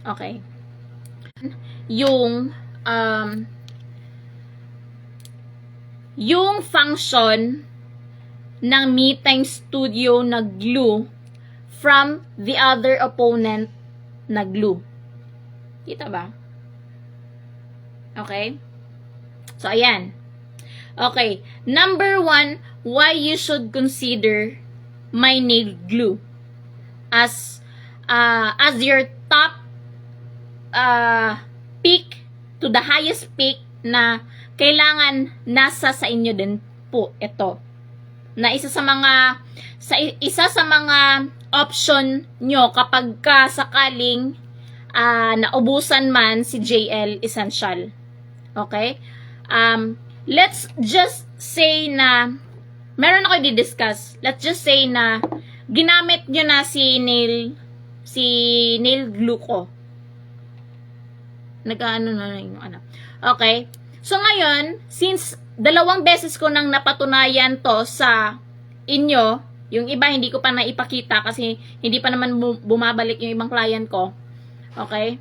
Okay. Yung yung function ng Me Time Studio na glue from the other opponent na glue. Kita ba? Okay? So, ayan. Okay. Number 1, why you should consider my nail glue as your top peak to the highest peak na kailangan nasa sa inyo din po ito. Na isa sa mga option nyo kapag sakaling naubusan man si JL Essential. Okay? Let's just say na meron ako i-discuss. Let's just say na ginamit nyo na si nail glue ko. Nag-ano na yung ano. Okay? So ngayon, since 2 beses ko nang napatunayan to sa inyo, yung iba hindi ko pa naipakita kasi hindi pa naman bumabalik yung ibang client ko. Okay?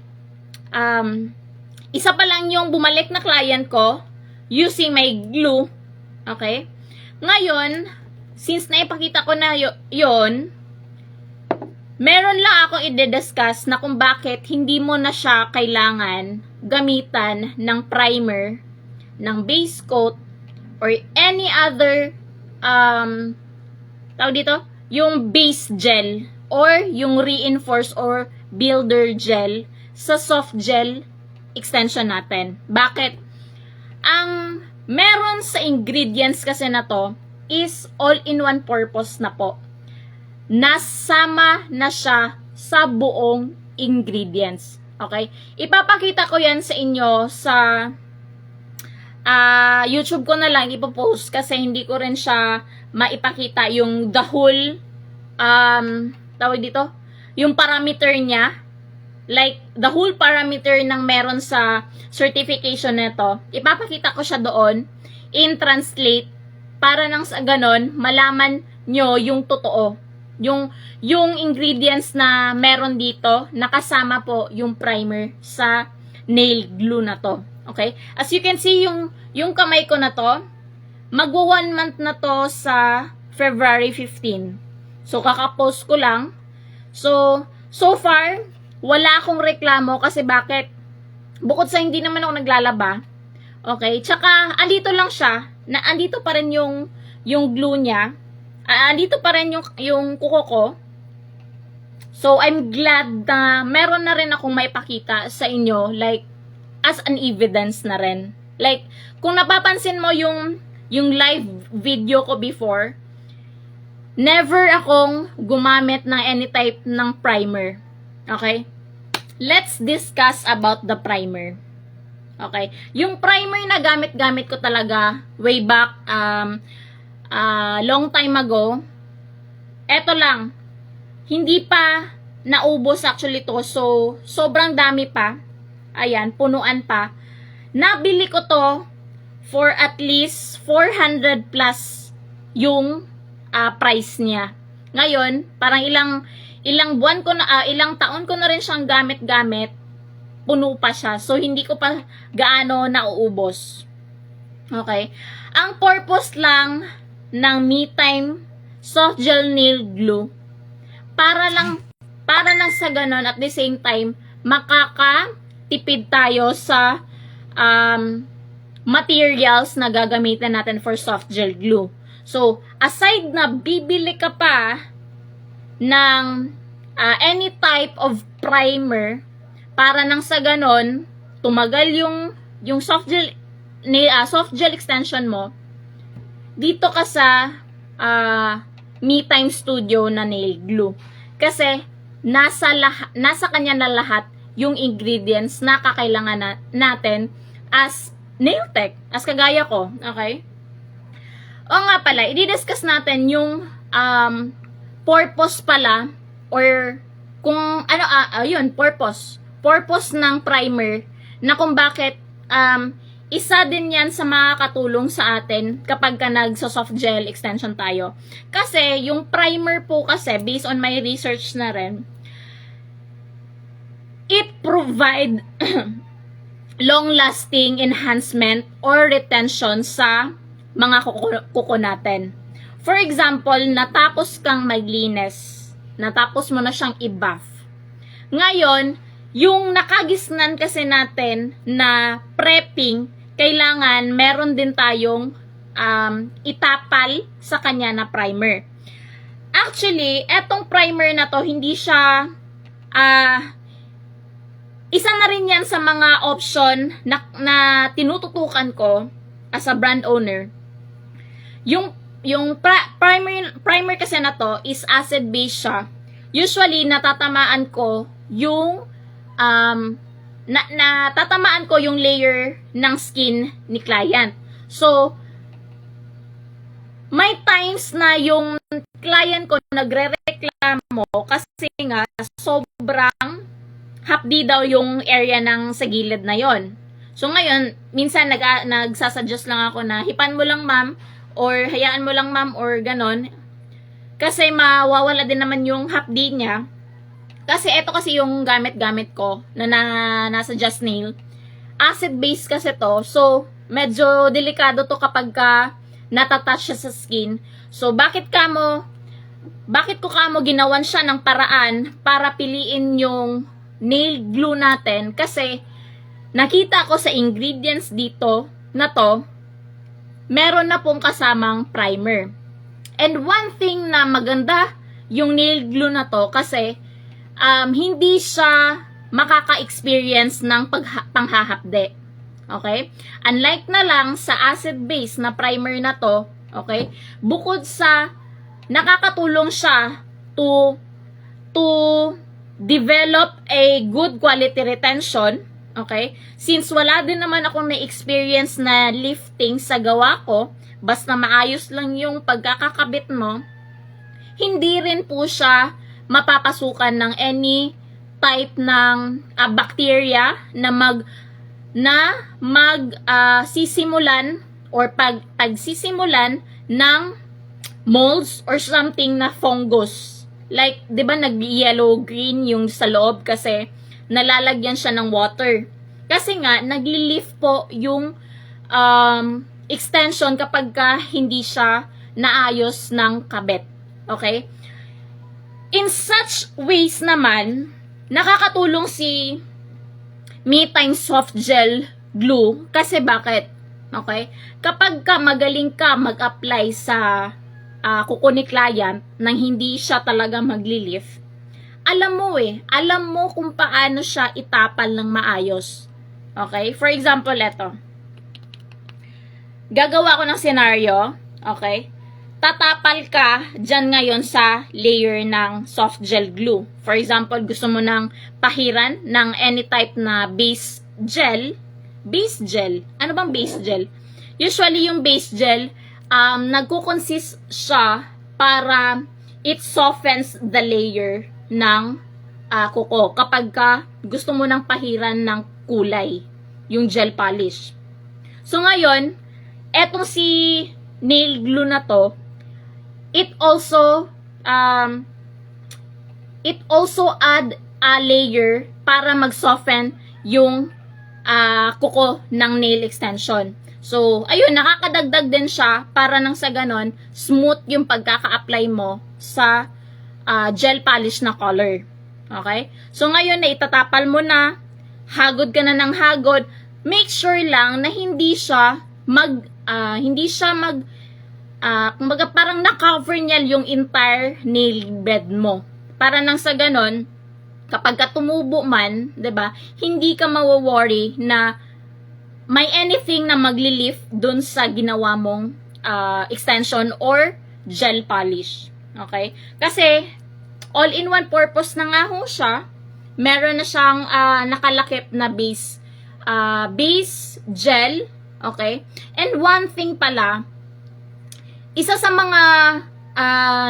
Isa pa lang yung bumalik na client ko using my glue. Okay? Ngayon, since naipakita ko na yon, meron lang akong i-discuss na kung bakit hindi mo na siya kailangan gamitan ng primer, ng base coat, or any other tawag dito, yung base gel or yung reinforce or builder gel sa soft gel extension natin. Bakit? Ang meron sa ingredients kasi na to is all-in-one purpose na po. Nasama na siya sa buong ingredients. Okay? Ipapakita ko yan sa inyo sa YouTube ko na lang ipopost kasi hindi ko rin siya maipakita yung the whole tawag dito, yung parameter niya, like the whole parameter ng meron sa certification nito. Ipapakita ko siya doon in translate para nang sa ganon malaman nyo yung totoo, yung ingredients na meron dito, nakasama po yung primer sa nail glue na to. Okay? As you can see, yung kamay ko na to, magwa 1 month na to sa February 15. So, kakapost ko lang. So far, wala akong reklamo kasi bakit? Bukod sa hindi naman ako naglalaba. Okay? Tsaka, andito lang siya, na andito pa rin yung glue niya. Andito pa rin yung kuko ko. So, I'm glad na meron na rin akong maipakita sa inyo, like, as an evidence na rin. Like, kung napapansin mo yung live video ko before, never akong gumamit ng any type ng primer. Okay? Let's discuss about the primer. Okay? Yung primer na gamit-gamit ko talaga way back long time ago, eto lang, hindi pa naubos actually to. So, sobrang dami pa. Ayan, punuan pa. Nabili ko to for at least 400 plus yung price niya. Ngayon, parang ilang buwan ko na, ilang taon ko na rin siyang gamit-gamit, puno pa siya. So, hindi ko pa gaano nauubos. Okay? Ang purpose lang ng Me Time Soft Gel Nail Glue, para lang sa ganon, at the same time, makakatipid tayo sa materials na gagamitin natin for soft gel glue. So, aside na bibili ka pa ng any type of primer para nang sa ganon tumagal yung soft gel extension mo, dito ka sa Me Time Studio na nail glue. Kasi nasa kanya na lahat yung ingredients na kakailangan natin as nail tech, as kagaya ko. Okay? O nga pala, i-discuss natin yung purpose pala, or kung ano, yun, purpose ng primer, na kung bakit isa din yan sa makakatulong sa atin kapag ka nagso-soft gel extension tayo. Kasi yung primer po kasi, based on my research na rin, it provide long-lasting enhancement or retention sa mga kuko natin. For example, natapos kang maglinis, natapos mo na siyang i-buff. Ngayon, yung nakagisnan kasi natin na prepping, kailangan meron din tayong itapal sa kanya na primer. Actually, etong primer na to, hindi siya isa na rin yan sa mga option na tinututukan ko as a brand owner. Yung primer kasi na to is acid base siya. Usually natatamaan ko yung natatamaan ko yung layer ng skin ni client. So may times na yung client ko nagrereklamo kasi nga sobrang hapdi daw yung area ng sa gilid na yon. So ngayon, minsan nagsasuggest lang ako na hipan mo lang ma'am, or hayaan mo lang ma'am, or ganon. Kasi mawawala din naman yung hapdi niya. Kasi ito kasi yung gamit-gamit ko na nasa Just Nail. Acid base kasi to. So, medyo delikado to kapag natatouch siya sa skin. So, bakit ko kamo ginawan siya ng paraan para piliin yung nail glue natin? Kasi, nakita ko sa ingredients dito na to, meron na pong kasamang primer. And one thing na maganda yung nail glue na to kasi hindi siya makaka-experience ng panghahapde. Okay? Unlike na lang sa acid base na primer na to, okay? Bukod sa nakakatulong siya to develop a good quality retention, okay? Since wala din naman akong na-experience na lifting sa gawa ko, basta maayos lang yung pagkakakabit mo, hindi rin po siya mapapasukan ng any type ng bacteria na sisimulan or pagsisimulan ng molds or something na fungus. Like, 'di ba nag-yellow green yung sa loob kasi nalalagyan siya ng water. Kasi nga nagli-lift po yung extension kapag hindi siya naayos ng kabit. Okay? In such ways naman, nakakatulong si Me Time Soft Gel Glue. Kasi bakit? Okay? Kapag magaling ka mag-apply sa kuko ni client nang hindi siya talaga magli-lift, alam mo kung paano siya itapal ng maayos. Okay? For example, eto. Gagawa ko ng scenario. Okay? Tatapal ka dyan ngayon sa layer ng soft gel glue. For example, gusto mo ng pahiran ng any type na base gel. Base gel. Ano bang base gel? Usually, yung base gel, nagko-consist siya para it softens the layer ng kuko. Kapag gusto mo ng pahiran ng kulay, yung gel polish. So, ngayon, etong si nail glue na to, it also add a layer para mag-soften yung kuko ng nail extension. So, ayun, nakakadagdag din siya para nang sa ganon, smooth yung pagkaka-apply mo sa gel polish na color. Okay? So, ngayon na itatapal mo na, hagod ka na ng hagod, make sure lang na hindi siya kumbaga parang na-cover niya yung entire nail bed mo. Para nang sa ganon, kapag tumubo man, 'di ba, hindi ka mawo-worry na may anything na magli-lift dun sa ginawa mong extension or gel polish. Okay? Kasi all-in-one purpose na nga ho siya. Meron na siyang nakalakip na base gel. Okay? And one thing pala, isa sa mga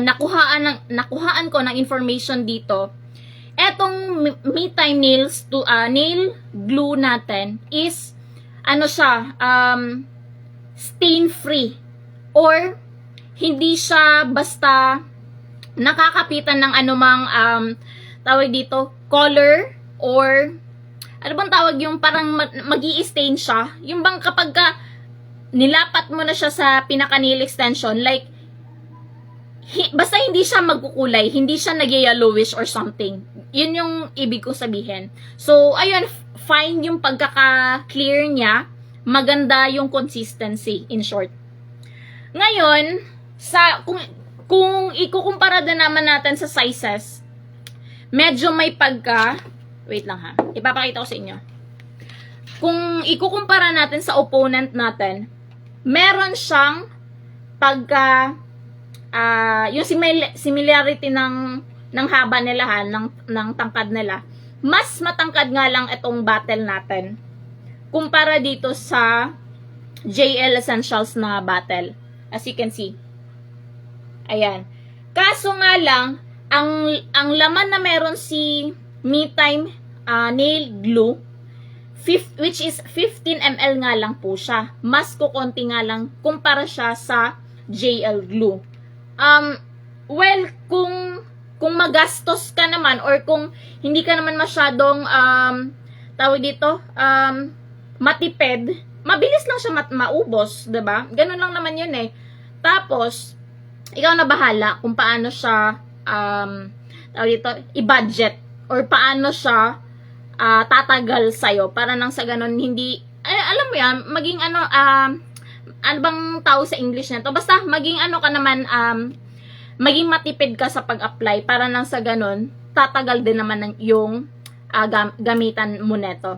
nakuhaan ko ng information dito, etong Me Time nail glue natin is stain free, or hindi siya basta nakakapitan ng anumang tawag dito color or ano bang tawag yung parang mag-i-stain siya, yung bang kapag ka nilapat mo na siya sa pinaka-nail extension, like basta hindi siya magkukulay, hindi siya nag-yellowish or something. Yun yung ibig kong sabihin. So, ayun, fine yung pagkaka-clear niya, maganda yung consistency, in short. Ngayon, kung ikukumpara din naman natin sa sizes, medyo may wait lang ha, ipapakita ko sa inyo. Kung ikukumpara natin sa opponent natin, meron siyang yung similarity ng haba nila ng tangkad nila. Mas matangkad nga lang itong battle natin kumpara dito sa JL Essentials na battle. As you can see. Ayan. Kaso nga lang, ang laman na meron si Me Time nail glue, which is 15 ml nga lang po siya. Mas kukonti nga lang kumpara siya sa JL glue. Well, kung magastos ka naman or kung hindi ka naman masyadong tawag dito, matipid, mabilis lang siya maubos, 'di ba? Ganun lang naman 'yun eh. Tapos ikaw na bahala kung paano siya tawag dito, i-budget or paano siya tatagal sa'yo para nang sa ganun hindi alam mo yan, maging ano bang tawag sa English nito? Basta maging ano ka naman, maging matipid ka sa pag-apply para nang sa ganun, tatagal din naman yung gamitan mo neto.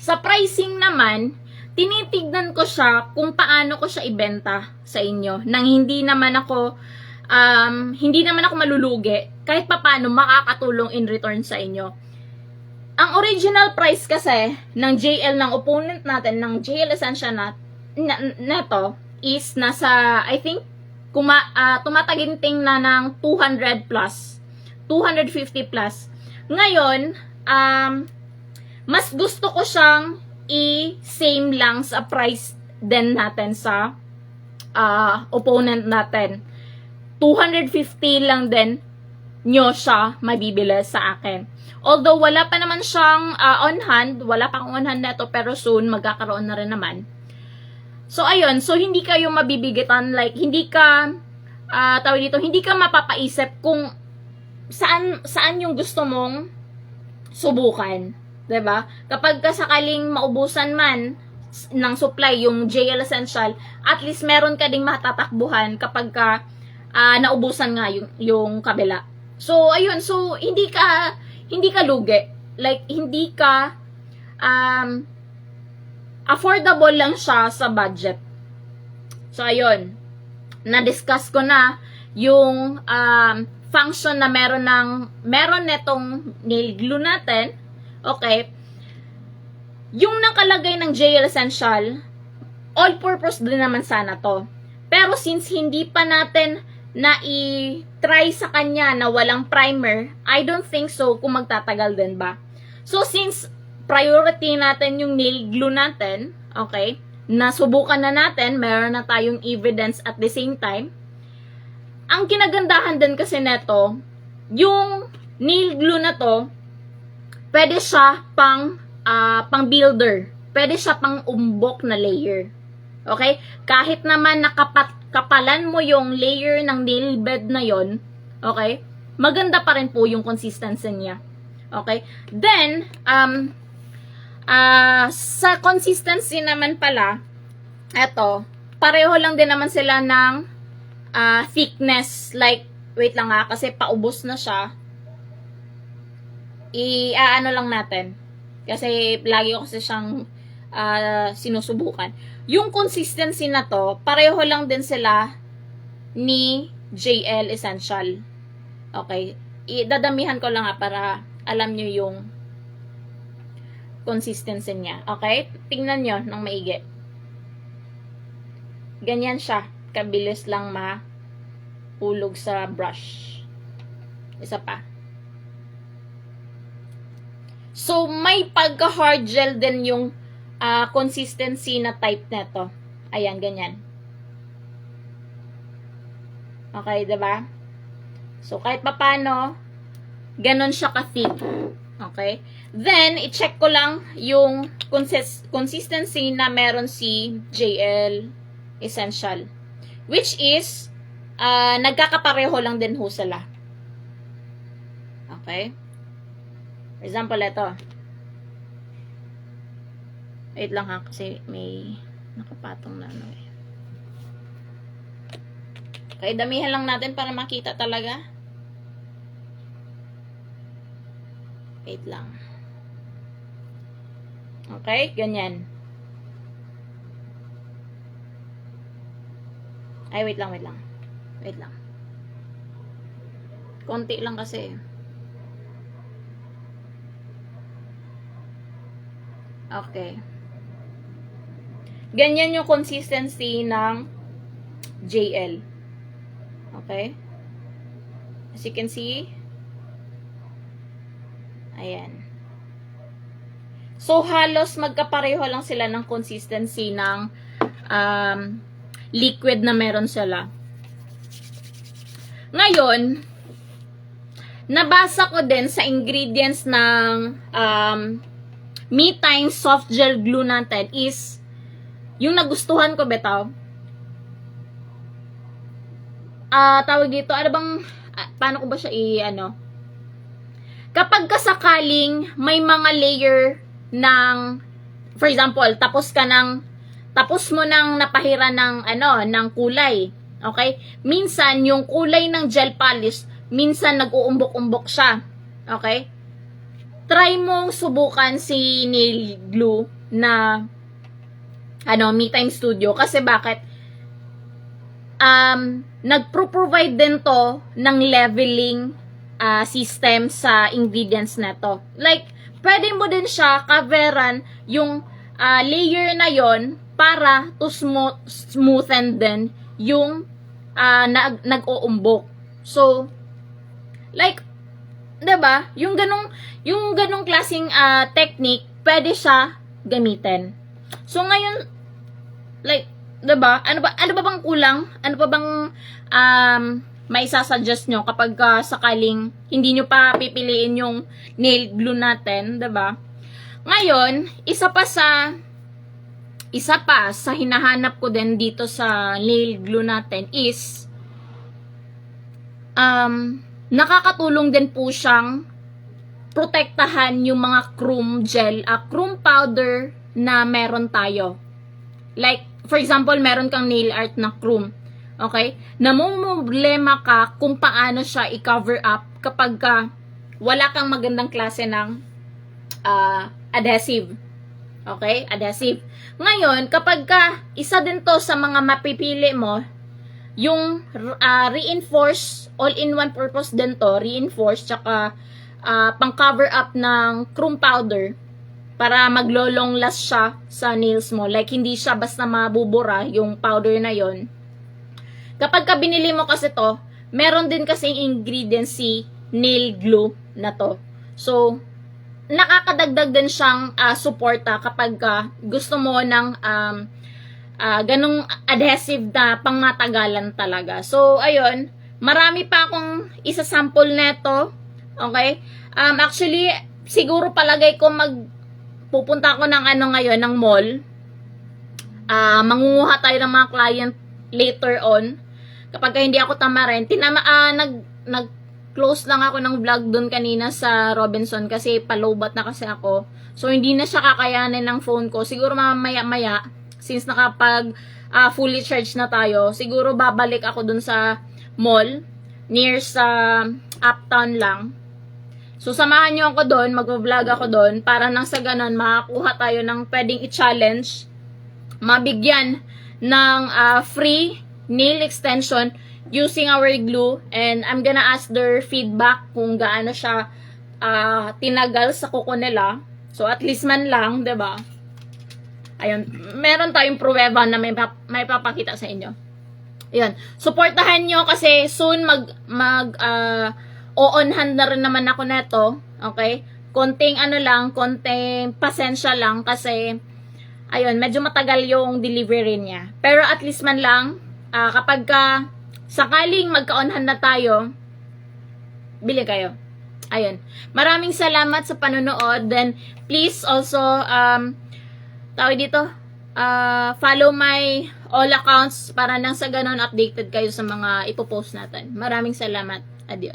Sa pricing naman, tinitignan ko siya kung paano ko siya ibenta sa inyo nang hindi naman ako malulugi, kahit papaano makakatulong in return sa inyo. Ang original price kasi ng JL ng opponent natin, ng JL Essential neto is nasa, I think, tumataginting na ng 200 plus, 250 plus. Ngayon, mas gusto ko siyang i-same lang sa price din natin sa opponent natin. 250 lang din nyo siya mabibili sa akin. Although wala pa naman siyang on hand, wala pa akong on hand neto, pero soon magkakaroon na rin naman. So ayun, so hindi kayo mabibigitan, like hindi ka tawag dito, hindi ka mapapaisip kung saan yung gusto mong subukan, 'di ba? Kapag sakaling maubusan man ng supply yung JL Essential, at least meron ka ding matatakbuhan kapag naubusan nga yung kabila. So ayun, so hindi ka lugi, like hindi ka affordable lang siya sa budget. So, ayun. Na-discuss ko na yung function na meron netong nail glue natin. Okay. Yung nakalagay ng JL Essential, all-purpose din naman sana to. Pero since hindi pa natin na-try sa kanya na walang primer, I don't think so kung magtatagal din ba. So, since priority natin yung nail glue natin, okay, nasubukan na natin, meron na tayong evidence at the same time. Ang kinagandahan din kasi neto, yung nail glue na to, pwede siya pang builder, pwede siya pang umbok na layer. Okay? Kahit naman kapalan mo yung layer ng nail bed na yon, okay, maganda pa rin po yung consistency niya. Okay? Then, sa consistency naman pala, eto, pareho lang din naman sila ng thickness. Like, wait lang ha, kasi paubos na siya. Ano lang natin. Kasi lagi ko kasi siyang sinusubukan. Yung consistency na to, pareho lang din sila ni JL Essential. Okay. Dadamihan ko lang ha para alam nyo yung consistency niya. Okay? Tingnan nyo ng maigi. Ganyan siya. Kabilis lang mahulog sa brush. Isa pa. So, may pagka-hard gel din yung consistency na type nito. Ayan, ganyan. Okay, diba? So, kahit papano, ganon siya ka-thick. Okay? Then, i-check ko lang yung consistency na meron si JL Essential. Which is, nagkakapareho lang din ho sila. Okay? For example, ito. Wait lang ha, kasi may nakapatong na ano eh. Okay, damihan lang natin para makita talaga. Wait lang. Okay, ganyan. Ay, wait lang. Wait lang. Konti lang kasi. Okay. Ganyan yung consistency ng JL. Okay? As you can see. Ayan. So, halos magkapareho lang sila ng consistency ng liquid na meron sila. Ngayon, nabasa ko din sa ingredients ng Me Time soft gel glue natin is yung nagustuhan ko, betaw. Tawag dito, ano bang, paano ko ba siya kapag kasakaling may mga layer ng, for example, tapos mo nang napahira ng kulay. Okay? Minsan, yung kulay ng gel polish, minsan nag-uumbok-umbok siya. Okay? Try mong subukan si nail glue na Me Time Studio. Kasi bakit? Nagpro-provide din to ng leveling system sa ingredients na to. Like, pwede mo din siya coveran yung layer na yon para to smoothen din yung nag-uumbok. So, like, 'di ba? Yung ganong klaseng technique, pwede siya gamitin. So ngayon, like, 'di ba? Ano ba bang kulang? Ano pa bang may sasuggest nyo kapag sakaling hindi nyo pa pipiliin yung nail glue natin, 'di ba? Ngayon, isa pa sa hinahanap ko din dito sa nail glue natin is nakakatulong din po siyang protektahan yung mga chrome gel, chrome powder na meron tayo. Like, for example, meron kang nail art na chrome. Okay? Namumblema ka kung paano siya i-cover up kapag wala kang magandang klase ng adhesive. Okay? Adhesive. Ngayon, kapag isa din to sa mga mapipili mo, yung reinforce, all-in-one purpose din to, reinforce, tsaka pang-cover up ng chrome powder para maglo-long last siya sa nails mo. Like, hindi siya basta mabubura yung powder na yon. Kapag binili mo kasi to, meron din kasing ingredients si nail glue na to. So, nakakadagdag din siyang suporta kapag gusto mo ng ganong adhesive na pangmatagalan talaga. So, ayun, marami pa akong isa-sample neto. Okay? Actually, siguro palagay ko pupunta ako ng ngayon, ng mall. Mangunguha tayo ng mga client later on. Kapag hindi ako tamarin, nag-close lang ako ng vlog doon kanina sa Robinson kasi palobat na kasi ako. So, hindi na siya kakayanin ng phone ko. Siguro mamaya-maya, since nakapag fully charged na tayo, siguro babalik ako doon sa mall, near sa Uptown lang. So, samahan nyo ako doon, mag-vlog ako doon, para nang sa ganun, makakuha tayo ng pwedeng i-challenge, mabigyan ng free nail extension using our glue, and I'm gonna ask their feedback kung gaano siya tinagal sa kuko nila. So, at least man lang, 'di ba? Ayun, meron tayong pruweba na may papakita sa inyo. Ayun, suportahan nyo kasi soon on hand na rin naman ako neto, okay? Konting konting pasensya lang kasi ayun, medyo matagal yung delivery niya. Pero at least man lang, kapag sakaling magka-on hand na tayo, bili kayo. Ayun. Maraming salamat sa panonood. Then, please also, tawag dito, follow my all accounts para nang sa ganun updated kayo sa mga ipopost natin. Maraming salamat. Adios.